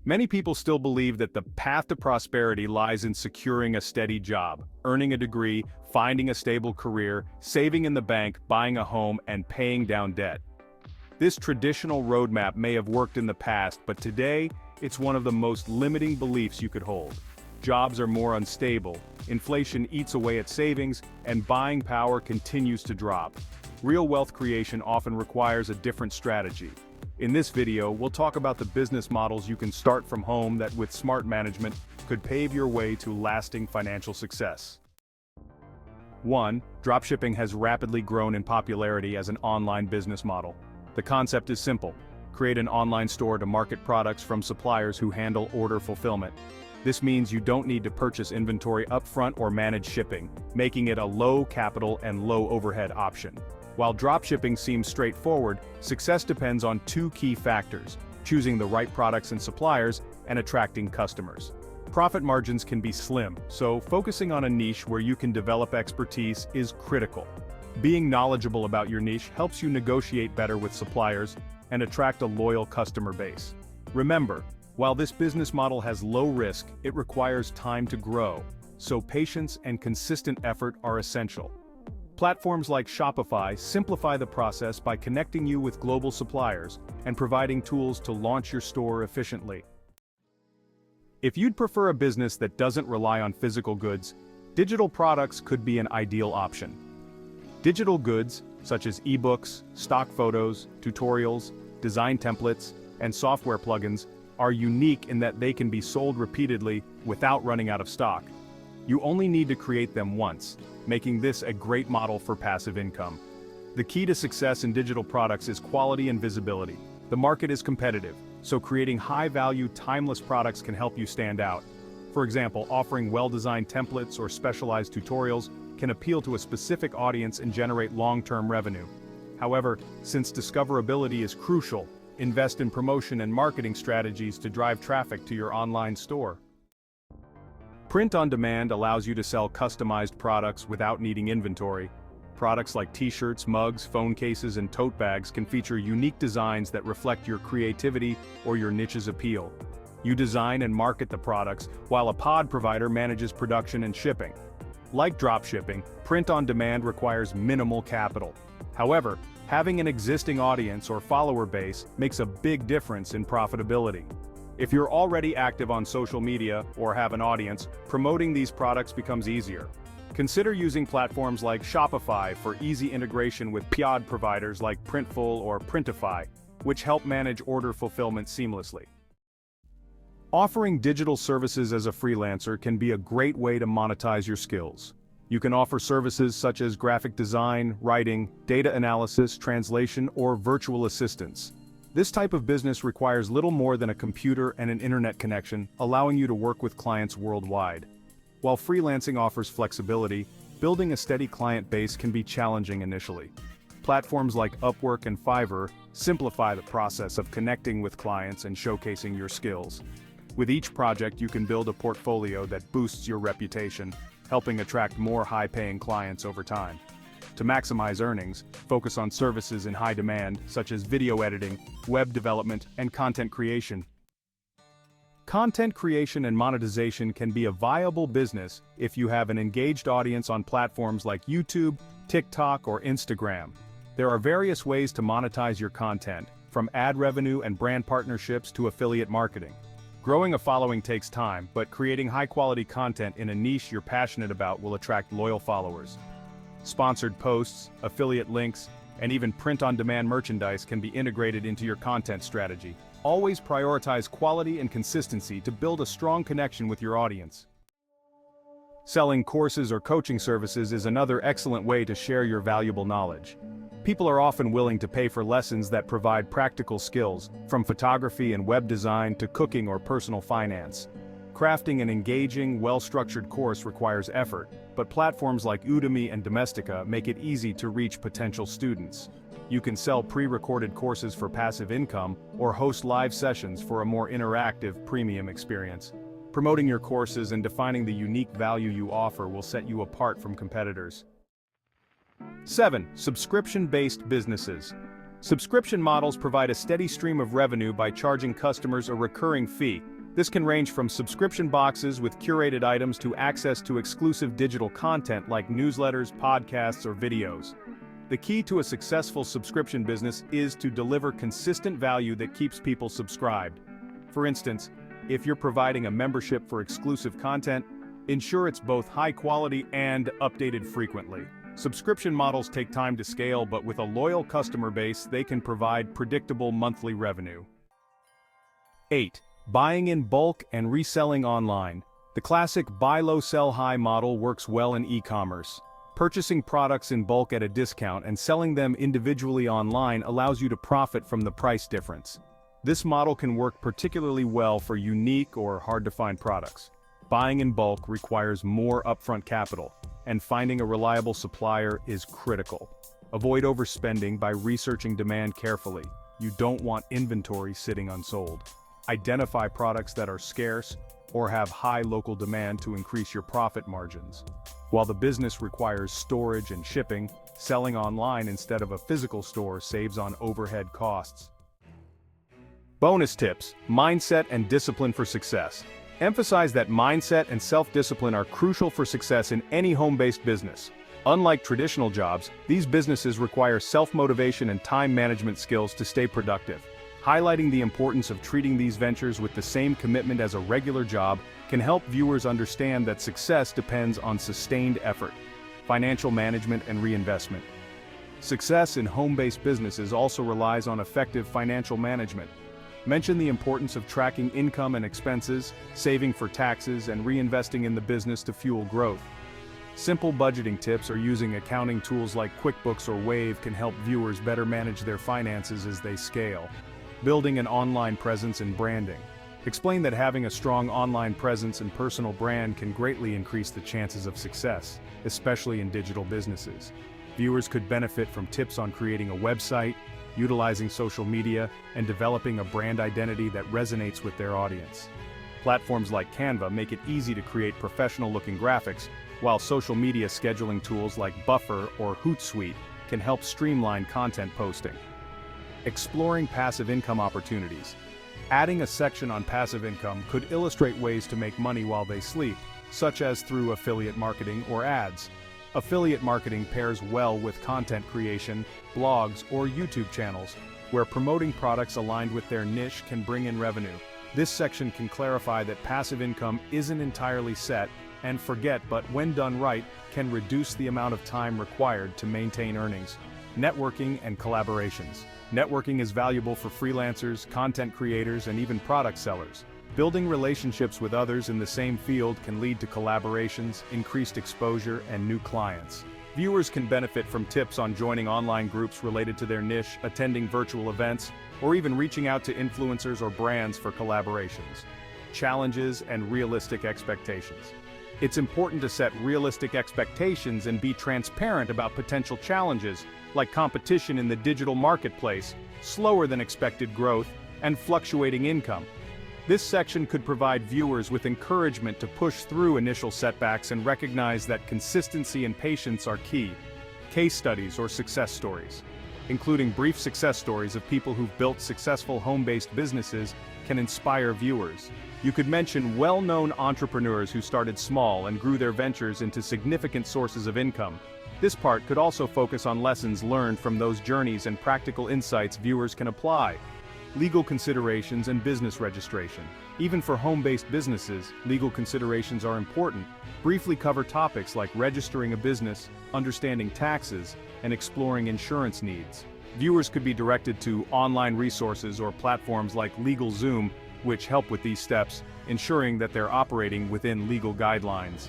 Many people still believe that the path to prosperity lies in securing a steady job, earning a degree, finding a stable career, saving in the bank, buying a home, and paying down debt. This traditional roadmap may have worked in the past, but today, it's one of the most limiting beliefs you could hold. Jobs are more unstable, inflation eats away at savings, and buying power continues to drop. Real wealth creation often requires a different strategy. In this video, we'll talk about the business models you can start from home that, with smart management, could pave your way to lasting financial success. 1. Dropshipping has rapidly grown in popularity as an online business model. The concept is simple. Create an online store to market products from suppliers who handle order fulfillment. This means you don't need to purchase inventory upfront or manage shipping, making it a low capital and low overhead option. While dropshipping seems straightforward, success depends on two key factors: choosing the right products and suppliers, and attracting customers. Profit margins can be slim, so focusing on a niche where you can develop expertise is critical. Being knowledgeable about your niche helps you negotiate better with suppliers and attract a loyal customer base. Remember, while this business model has low risk, it requires time to grow, so patience and consistent effort are essential. Platforms like Shopify simplify the process by connecting you with global suppliers and providing tools to launch your store efficiently. If you'd prefer a business that doesn't rely on physical goods, digital products could be an ideal option. Digital goods, such as ebooks, stock photos, tutorials, design templates, and software plugins, are unique in that they can be sold repeatedly without running out of stock. You only need to create them once, making this a great model for passive income. The key to success in digital products is quality and visibility. The market is competitive, so creating high-value, timeless products can help you stand out. For example, offering well-designed templates or specialized tutorials can appeal to a specific audience and generate long-term revenue. However, since discoverability is crucial, invest in promotion and marketing strategies to drive traffic to your online store. Print on demand allows you to sell customized products without needing inventory. Products like t-shirts, mugs, phone cases, and tote bags can feature unique designs that reflect your creativity or your niche's appeal. You design and market the products, while a pod provider manages production and shipping. Like dropshipping, print on demand requires minimal capital. However, having an existing audience or follower base makes a big difference in profitability. If you're already active on social media or have an audience, promoting these products becomes easier. Consider using platforms like Shopify for easy integration with pod providers like Printful or Printify, which help manage order fulfillment seamlessly. Offering digital services as a freelancer can be a great way to monetize your skills. You can offer services such as graphic design, writing, data analysis, translation, or virtual assistance. This type of business requires little more than a computer and an internet connection, allowing you to work with clients worldwide. While freelancing offers flexibility, building a steady client base can be challenging initially. Platforms like Upwork and Fiverr simplify the process of connecting with clients and showcasing your skills. With each project, you can build a portfolio that boosts your reputation, helping attract more high-paying clients over time. To maximize earnings, focus on services in high demand, such as video editing, web development, and content creation. Content creation and monetization can be a viable business if you have an engaged audience on platforms like YouTube, TikTok, or Instagram. There are various ways to monetize your content, from ad revenue and brand partnerships to affiliate marketing. Growing a following takes time, but creating high-quality content in a niche you're passionate about will attract loyal followers. Sponsored posts, affiliate links, and even print-on-demand merchandise can be integrated into your content strategy. Always prioritize quality and consistency to build a strong connection with your audience. Selling courses or coaching services is another excellent way to share your valuable knowledge. People are often willing to pay for lessons that provide practical skills, from photography and web design to cooking or personal finance. Crafting an engaging, well-structured course requires effort, but platforms like Udemy and Domestika make it easy to reach potential students. You can sell pre-recorded courses for passive income or host live sessions for a more interactive, premium experience. Promoting your courses and defining the unique value you offer will set you apart from competitors. 7. Subscription-based businesses. Subscription models provide a steady stream of revenue by charging customers a recurring fee, This can range from subscription boxes with curated items to access to exclusive digital content like newsletters, podcasts, or videos. The key to a successful subscription business is to deliver consistent value that keeps people subscribed. For instance, if you're providing a membership for exclusive content, ensure it's both high quality and updated frequently. Subscription models take time to scale, but with a loyal customer base, they can provide predictable monthly revenue. 8. Buying in bulk and reselling online. The classic buy low, sell high model works well in e-commerce. Purchasing products in bulk at a discount and selling them individually online allows you to profit from the price difference. This model can work particularly well for unique or hard-to-find products. Buying in bulk requires more upfront capital, and finding a reliable supplier is critical. Avoid overspending by researching demand carefully. You don't want inventory sitting unsold. Identify products that are scarce or have high local demand to increase your profit margins. While the business requires storage and shipping, selling online instead of a physical store saves on overhead costs. Bonus tips: mindset and discipline for success. Emphasize that mindset and self-discipline are crucial for success in any home-based business. Unlike traditional jobs, these businesses require self-motivation and time management skills to stay productive. Highlighting the importance of treating these ventures with the same commitment as a regular job can help viewers understand that success depends on sustained effort, financial management, and reinvestment. Success in home-based businesses also relies on effective financial management. Mention the importance of tracking income and expenses, saving for taxes, and reinvesting in the business to fuel growth. Simple budgeting tips or using accounting tools like QuickBooks or Wave can help viewers better manage their finances as they scale. Building an online presence and branding. Explain that having a strong online presence and personal brand can greatly increase the chances of success, especially in digital businesses. Viewers could benefit from tips on creating a website, utilizing social media, and developing a brand identity that resonates with their audience. Platforms like Canva make it easy to create professional-looking graphics, while social media scheduling tools like Buffer or Hootsuite can help streamline content posting. Exploring passive income opportunities. Adding a section on passive income could illustrate ways to make money while they sleep, such as through affiliate marketing or ads. Affiliate marketing pairs well with content creation, blogs, or YouTube channels, where promoting products aligned with their niche can bring in revenue. This section can clarify that passive income isn't entirely set and forget, but when done right, can reduce the amount of time required to maintain earnings. Networking and collaborations. Networking is valuable for freelancers, content creators, and even product sellers. Building relationships with others in the same field can lead to collaborations, increased exposure, and new clients. Viewers can benefit from tips on joining online groups related to their niche, attending virtual events, or even reaching out to influencers or brands for collaborations. Challenges and realistic expectations. It's important to set realistic expectations and be transparent about potential challenges, like competition in the digital marketplace, slower than expected growth, and fluctuating income. This section could provide viewers with encouragement to push through initial setbacks and recognize that consistency and patience are key. Case studies or success stories. Including brief success stories of people who've built successful home-based businesses can inspire viewers. You could mention well-known entrepreneurs who started small and grew their ventures into significant sources of income. This part could also focus on lessons learned from those journeys and practical insights viewers can apply. Legal considerations and business registration. Even for home-based businesses, legal considerations are important. Briefly cover topics like registering a business, understanding taxes, and exploring insurance needs. Viewers could be directed to online resources or platforms like LegalZoom, which help with these steps, ensuring that they're operating within legal guidelines.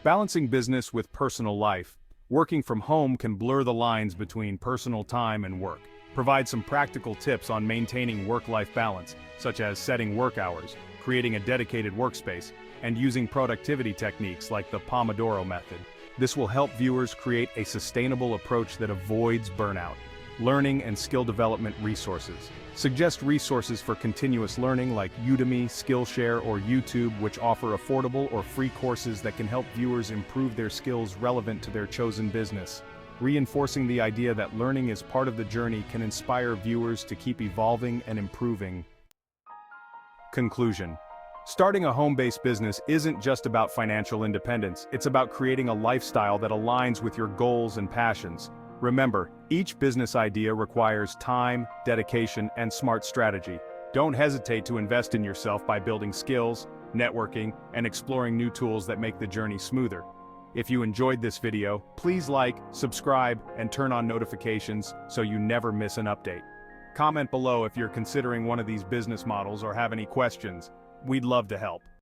Balancing business with personal life. Working from home can blur the lines between personal time and work. Provide some practical tips on maintaining work-life balance, such as setting work hours, creating a dedicated workspace, and using productivity techniques like the Pomodoro method. This will help viewers create a sustainable approach that avoids burnout. Learning and skill development resources. Suggest resources for continuous learning like Udemy, Skillshare, or YouTube, which offer affordable or free courses that can help viewers improve their skills relevant to their chosen business. Reinforcing the idea that learning is part of the journey can inspire viewers to keep evolving and improving. Conclusion. Starting a home-based business isn't just about financial independence, it's about creating a lifestyle that aligns with your goals and passions. Remember, each business idea requires time, dedication, and smart strategy. Don't hesitate to invest in yourself by building skills, networking, and exploring new tools that make the journey smoother. If you enjoyed this video, please like, subscribe, and turn on notifications so you never miss an update. Comment below if you're considering one of these business models or have any questions. We'd love to help.